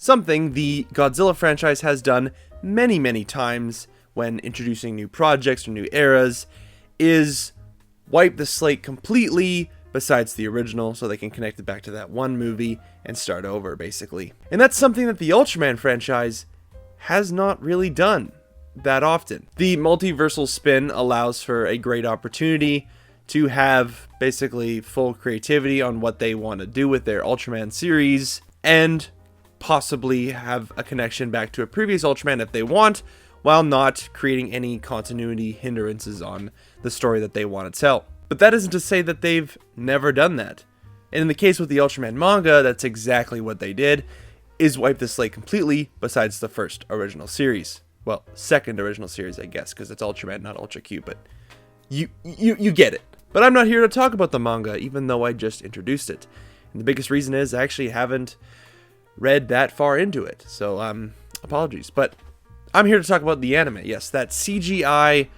Something the Godzilla franchise has done many times when introducing new projects or new eras is wipe the slate completely besides the original so they can connect it back to that one movie and start over, basically. And that's something that the Ultraman franchise has not really done that often. The multiversal spin allows for a great opportunity to have basically full creativity on what they want to do with their Ultraman series and possibly have a connection back to a previous Ultraman if they want, while not creating any continuity hindrances on the story that they want to tell. But that isn't to say that they've never done that. And in the case with the Ultraman manga, that's exactly what they did, is wipe the slate completely besides the first original series. Well, second original series, I guess, because it's Ultraman, not Ultra Q, but you get it. But I'm not here to talk about the manga, even though I just introduced it. And the biggest reason is I actually haven't read that far into it, so apologies. But I'm here to talk about the anime, yes, that CGI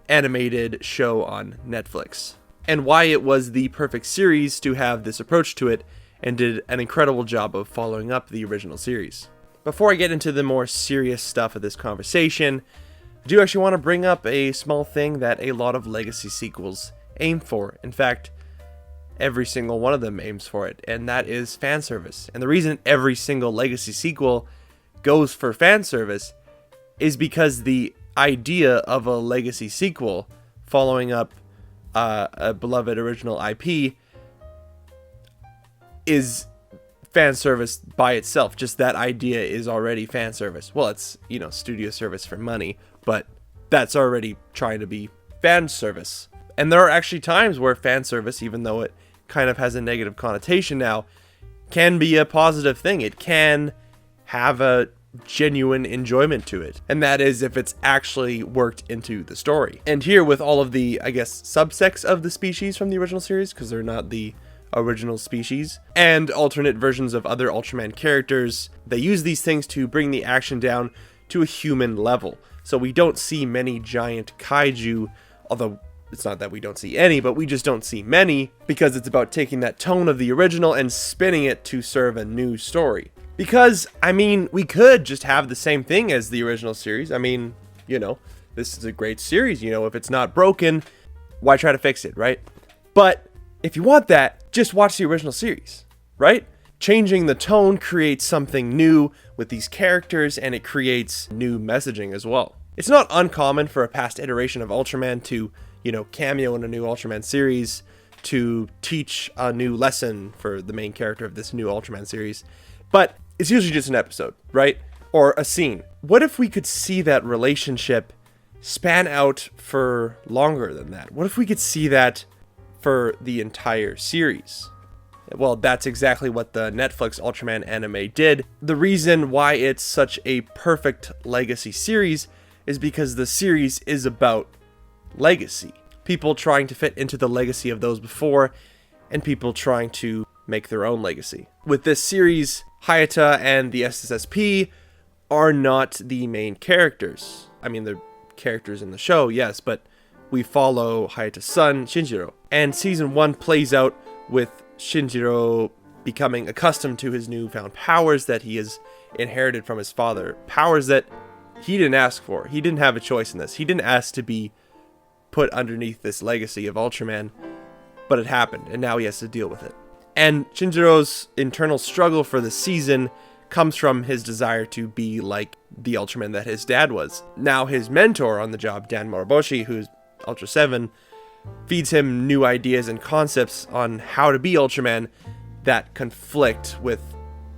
animated show on Netflix, and why it was the perfect series to have this approach to it, and did an incredible job of following up the original series. Before I get into the more serious stuff of this conversation, I do actually want to bring up a small thing that a lot of legacy sequels aim for. In fact, every single one of them aims for it, and that is fan service. And the reason every single legacy sequel goes for fan service is because the idea of a legacy sequel following up a beloved original IP is fan service by itself. Just that idea is already fan service. Well, it's, studio service for money, but that's already trying to be fan service. And there are actually times where fan service, even though it kind of has a negative connotation now, can be a positive thing. It can have a genuine enjoyment to it, and that is if it's actually worked into the story. And here, with all of the, subsects of the species from the original series, because they're not the original species, and alternate versions of other Ultraman characters, they use these things to bring the action down to a human level. So we don't see many giant kaiju, although it's not that we don't see any, but we just don't see many, because it's about taking that tone of the original and spinning it to serve a new story. Because, we could just have the same thing as the original series. This is a great series. If it's not broken, why try to fix it, right? But if you want that, just watch the original series, right? Changing the tone creates something new with these characters, and it creates new messaging as well. It's not uncommon for a past iteration of Ultraman to, cameo in a new Ultraman series to teach a new lesson for the main character of this new Ultraman series. But it's usually just an episode, right? Or a scene. What if we could see that relationship span out for longer than that? What if we could see that for the entire series? Well, that's exactly what the Netflix Ultraman anime did. The reason why it's such a perfect legacy series is because the series is about legacy. People trying to fit into the legacy of those before, and people trying to make their own legacy. With this series, Hayata and the SSSP are not the main characters. They're characters in the show, yes, but we follow Hayata's son, Shinjiro. And season 1 plays out with Shinjiro becoming accustomed to his newfound powers that he has inherited from his father. Powers that he didn't ask for. He didn't have a choice in this. He didn't ask to be put underneath this legacy of Ultraman, but it happened, and now he has to deal with it. And Shinjiro's internal struggle for the season comes from his desire to be like the Ultraman that his dad was. Now his mentor on the job, Dan Moroboshi, who's Ultra 7, feeds him new ideas and concepts on how to be Ultraman that conflict with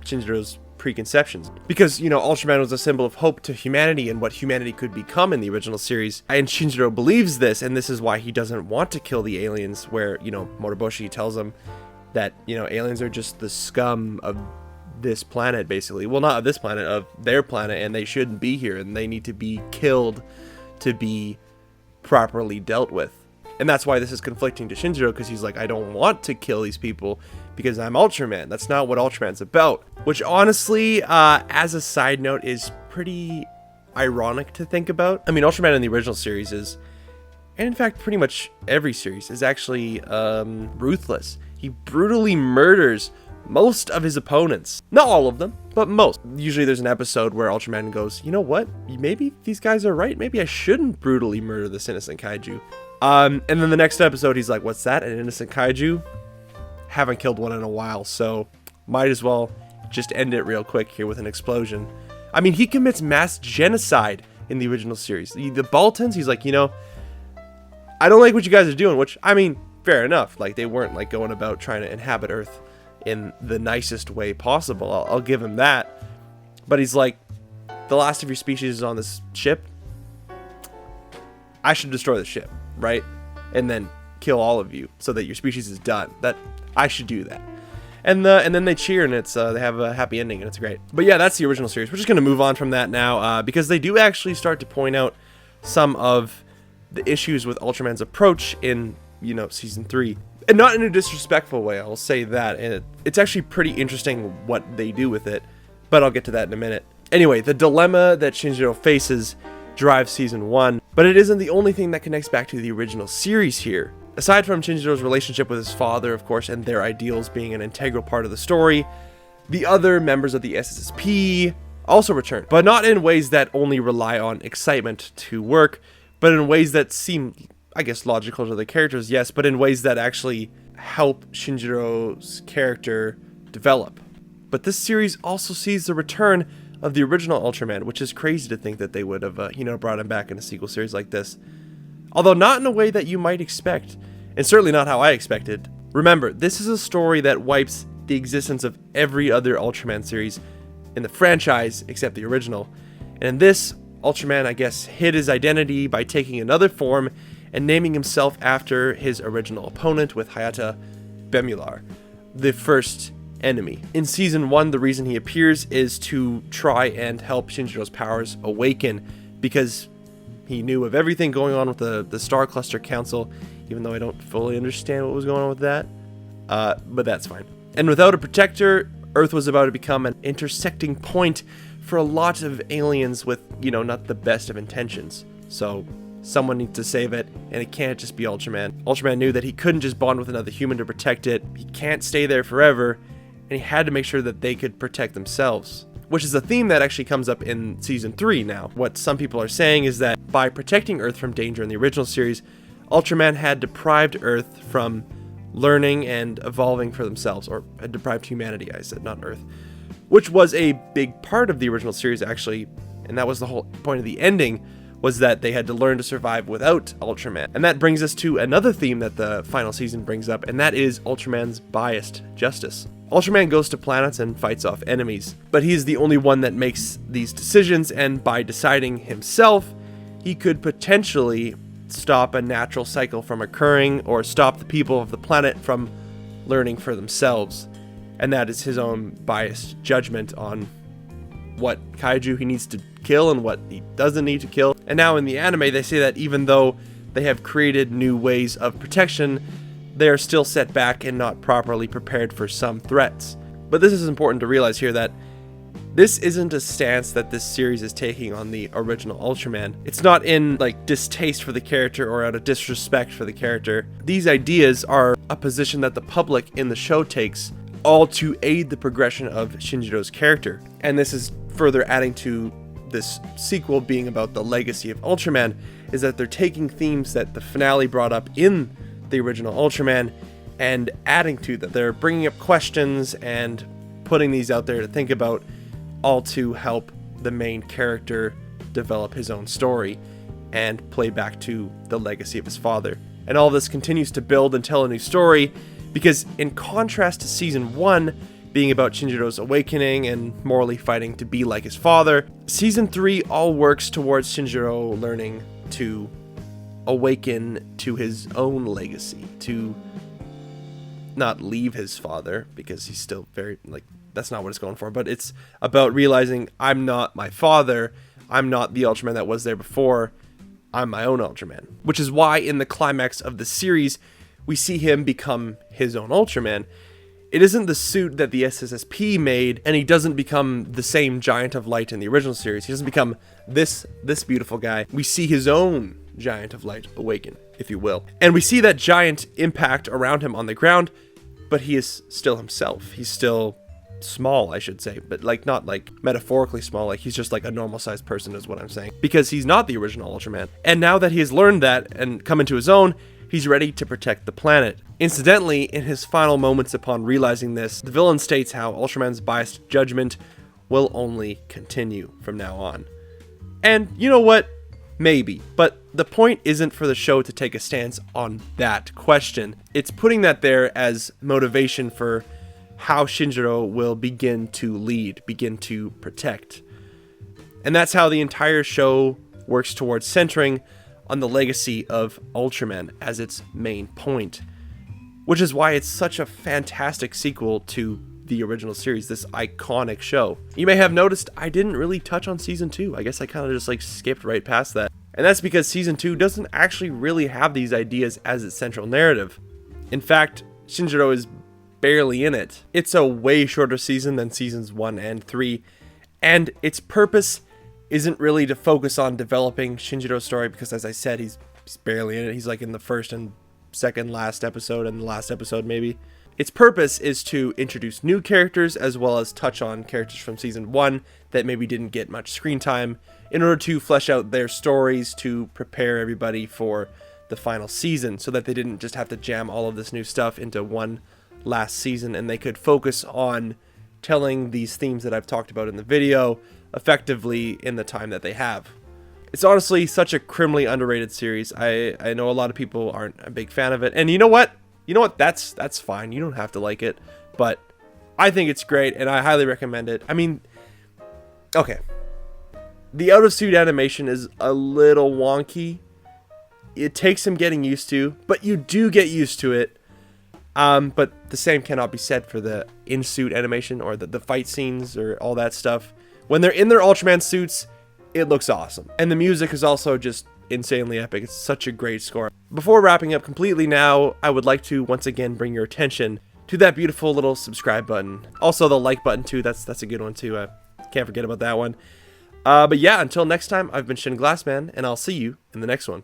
Shinjiro's preconceptions. Because, Ultraman was a symbol of hope to humanity and what humanity could become in the original series. And Shinjiro believes this, and this is why he doesn't want to kill the aliens, where, Moroboshi tells him that, aliens are just the scum of this planet, basically. Well, not of this planet, of their planet, and they shouldn't be here, and they need to be killed to be properly dealt with. And that's why this is conflicting to Shinjiro, because he's like, I don't want to kill these people because I'm Ultraman. That's not what Ultraman's about. Which honestly, as a side note, is pretty ironic to think about. Ultraman in the original series is, and in fact pretty much every series, is actually ruthless. He brutally murders most of his opponents. Not all of them, but most. Usually there's an episode where Ultraman goes, you know what? Maybe these guys are right. Maybe I shouldn't brutally murder this innocent kaiju. And then the next episode, he's like, what's that? An innocent kaiju? Haven't killed one in a while, so might as well just end it real quick here with an explosion. I mean, he commits mass genocide in the original series. The Baltans, he's like, you know, I don't like what you guys are doing, which, I mean, fair enough. Like, they weren't, like, going about trying to inhabit Earth in the nicest way possible. I'll give him that. But he's like, the last of your species is on this ship. I should destroy the ship, right? And then kill all of you so that your species is done. That I should do that. And then they cheer, and it's they have a happy ending, and it's great. But yeah, that's the original series. We're just gonna move on from that now because they do actually start to point out some of the issues with Ultraman's approach in, you know, season 3, and not in a disrespectful way. I'll say that, and it's actually pretty interesting what they do with it. But I'll get to that in a minute. Anyway, the dilemma that Shinjiro faces drives season 1, but it isn't the only thing that connects back to the original series here. Aside from Shinjiro's relationship with his father, of course, and their ideals being an integral part of the story, the other members of the SSSP also return, but not in ways that only rely on excitement to work, but in ways that seem, I guess, logical to the characters, yes, but in ways that actually help Shinjiro's character develop. But this series also sees the return of the original Ultraman, which is crazy to think that they would have, brought him back in a sequel series like this. Although not in a way that you might expect, and certainly not how I expected. Remember, this is a story that wipes the existence of every other Ultraman series in the franchise except the original. And in this, Ultraman, I guess, hid his identity by taking another form and naming himself after his original opponent with Hayata Bemular, the first enemy. In season 1, the reason he appears is to try and help Shinjiro's powers awaken, because he knew of everything going on with the Star Cluster Council, even though I don't fully understand what was going on with that. But that's fine. And without a protector, Earth was about to become an intersecting point for a lot of aliens with, not the best of intentions. So someone needs to save it, and it can't just be Ultraman. Ultraman knew that he couldn't just bond with another human to protect it. He can't stay there forever, and he had to make sure that they could protect themselves. Which is a theme that actually comes up in season 3 now. What some people are saying is that by protecting Earth from danger in the original series, Ultraman had deprived Earth from learning and evolving for themselves, or had deprived humanity, I said, not Earth. Which was a big part of the original series, actually, and that was the whole point of the ending, was that they had to learn to survive without Ultraman. And that brings us to another theme that the final season brings up, and that is Ultraman's biased justice. Ultraman goes to planets and fights off enemies, but he's the only one that makes these decisions, and by deciding himself, he could potentially stop a natural cycle from occurring, or stop the people of the planet from learning for themselves. And that is his own biased judgment on what kaiju he needs to kill and what he doesn't need to kill. And now in the anime, they say that even though they have created new ways of protection, they are still set back and not properly prepared for some threats. But this is important to realize here, that this isn't a stance that this series is taking on the original Ultraman. It's not in distaste for the character or out of disrespect for the character. These ideas are a position that the public in the show takes, all to aid the progression of Shinjiro's character. And this is further adding to this sequel being about the legacy of Ultraman, is that they're taking themes that the finale brought up in the original Ultraman and adding to them. They're bringing up questions and putting these out there to think about, all to help the main character develop his own story and play back to the legacy of his father. And all this continues to build and tell a new story, because in contrast to season 1 being about Shinjiro's awakening and morally fighting to be like his father, season 3 all works towards Shinjiro learning to awaken to his own legacy, to not leave his father, because he's still very, that's not what it's going for, but it's about realizing, I'm not my father, I'm not the Ultraman that was there before, I'm my own Ultraman. Which is why in the climax of the series, we see him become his own Ultraman. It isn't the suit that the SSSP made, and he doesn't become the same Giant of Light in the original series. He doesn't become this beautiful guy. We see his own Giant of Light awaken, if you will. And we see that giant impact around him on the ground, but he is still himself. He's still small, I should say, but like not like metaphorically small, like he's just like a normal sized person is what I'm saying, because he's not the original Ultraman. And now that he has learned that and come into his own, he's ready to protect the planet. Incidentally, in his final moments upon realizing this, the villain states how Ultraman's biased judgment will only continue from now on. And you know what? Maybe. But the point isn't for the show to take a stance on that question. It's putting that there as motivation for how Shinjiro will begin to lead, begin to protect. And that's how the entire show works towards centering on the legacy of Ultraman as its main point. Which is why it's such a fantastic sequel to the original series, this iconic show. You may have noticed I didn't really touch on Season 2. I guess I kind of just like skipped right past that. And that's because Season 2 doesn't actually really have these ideas as its central narrative. In fact, Shinjiro is barely in it. It's a way shorter season than Seasons 1 and 3, and its purpose isn't really to focus on developing Shinjiro's story, because as I said, he's barely in it. He's like in the first and second last episode and the last episode maybe. Its purpose is to introduce new characters as well as touch on characters from Season 1 that maybe didn't get much screen time in order to flesh out their stories to prepare everybody for the final season, so that they didn't just have to jam all of this new stuff into one last season, and they could focus on telling these themes that I've talked about in the video effectively in the time that they have. It's honestly such a criminally underrated series. I know a lot of people aren't a big fan of it, and you know what? That's fine. You don't have to like it, but I think it's great, and I highly recommend it. I mean, okay, the out-of-suit animation is a little wonky. It takes some getting used to, but you do get used to it. But the same cannot be said for the in-suit animation or the fight scenes or all that stuff. When they're in their Ultraman suits, it looks awesome. And the music is also just insanely epic. It's such a great score. Before wrapping up completely now, I would like to once again bring your attention to that beautiful little subscribe button. Also the like button too, that's a good one too. Can't forget about that one. But yeah, until next time, I've been Shin Glassman, and I'll see you in the next one.